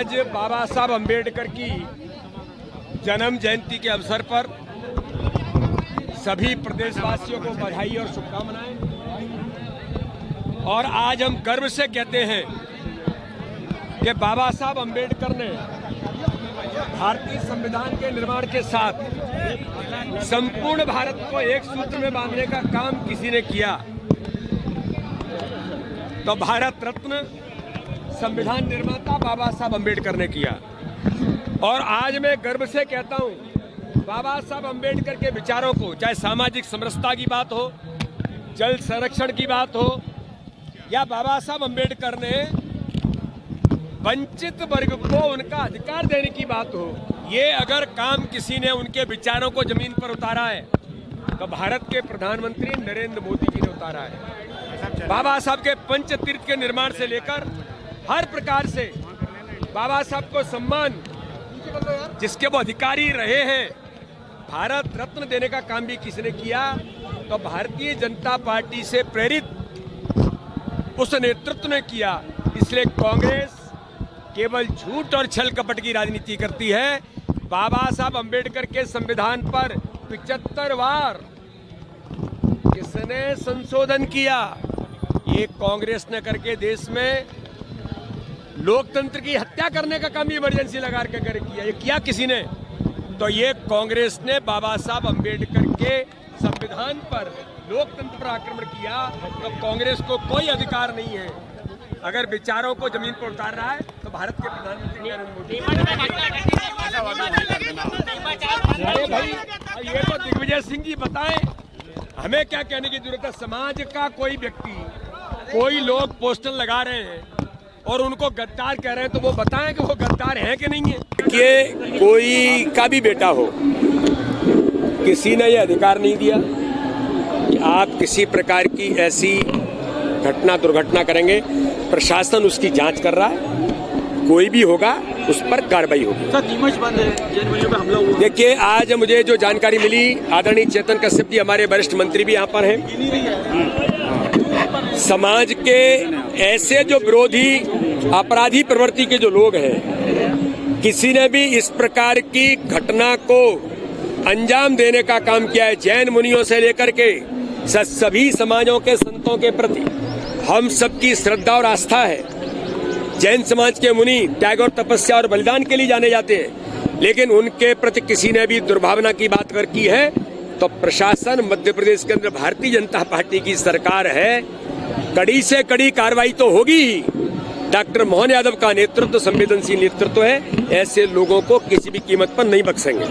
आज बाबा साहब अम्बेडकर की जन्म जयंती के अवसर पर सभी प्रदेशवासियों को बधाई और शुभकामनाएं। और आज हम गर्व से कहते हैं कि बाबा साहब अम्बेडकर ने भारतीय संविधान के निर्माण के साथ संपूर्ण भारत को एक सूत्र में बांधने का काम किसी ने किया तो भारत रत्न संविधान निर्माता बाबा साहब अम्बेडकर ने किया। और आज मैं गर्व से कहता हूं, बाबा साहब अम्बेडकर के विचारों को, चाहे सामाजिक समरसता की बात हो, जल संरक्षण की बात हो, या बाबा साहब अम्बेडकर ने वंचित वर्ग को उनका अधिकार देने की बात हो, ये अगर काम किसी ने उनके विचारों को जमीन पर उतारा है तो भारत के प्रधानमंत्री नरेंद्र मोदी जी ने उतारा है। बाबा साहब के पंचतीर्थ के निर्माण से लेकर हर प्रकार से बाबा साहब को सम्मान जिसके वो अधिकारी रहे हैं, भारत रत्न देने का काम भी किसने किया तो भारतीय जनता पार्टी से प्रेरित उस नेतृत्व ने किया। इसलिए कांग्रेस केवल झूठ और छल कपट की राजनीति करती है। बाबा साहब अम्बेडकर के संविधान पर 75 बार किसने संशोधन किया? ये कांग्रेस ने करके देश में लोकतंत्र की हत्या करने का काम इमरजेंसी लगा के किया। ये किया किसी ने? तो ये कांग्रेस ने बाबा साहब अम्बेडकर के संविधान पर, लोकतंत्र पर आक्रमण किया। तो कांग्रेस को कोई अधिकार नहीं है, अगर विचारों को जमीन पर उतार रहा है तो भारत के प्रधानमंत्री नरेंद्र मोदी। अरे भाई, ये तो दिग्विजय सिंह जी बताएं, हमें क्या कहने की जरूरत है। समाज का कोई व्यक्ति, कोई लोग पोस्टर लगा रहे हैं और उनको गद्दार कह रहे हैं तो वो बताएं कि वो गद्दार हैं कि नहीं है। देखिए, कोई का भी बेटा हो, किसी ने ये अधिकार नहीं दिया कि आप किसी प्रकार की ऐसी घटना दुर्घटना करेंगे। प्रशासन उसकी जांच कर रहा है, कोई भी होगा उस पर कार्रवाई होगी। नीमच बंद है, जैन पे हमला हुआ। देखिए, आज मुझे जो जानकारी मिली, आदरणीय चेतन कश्यप जी हमारे वरिष्ठ मंत्री भी यहाँ पर हैं। समाज के ऐसे जो विरोधी अपराधी प्रवृत्ति के जो लोग हैं, किसी ने भी इस प्रकार की घटना को अंजाम देने का काम किया है। जैन मुनियों से लेकर के सभी समाजों के संतों के प्रति हम सबकी श्रद्धा और आस्था है। जैन समाज के मुनि त्याग और तपस्या और बलिदान के लिए जाने जाते हैं, लेकिन उनके प्रति किसी ने भी दुर्भावना की बात अगर की है तो प्रशासन, मध्य प्रदेश के अंदर भारतीय जनता पार्टी की सरकार है, कड़ी से कड़ी कार्रवाई तो होगी ही। डॉक्टर मोहन यादव का नेतृत्व संवेदनशील नेतृत्व है, ऐसे लोगों को किसी भी कीमत पर नहीं बख्शेंगे।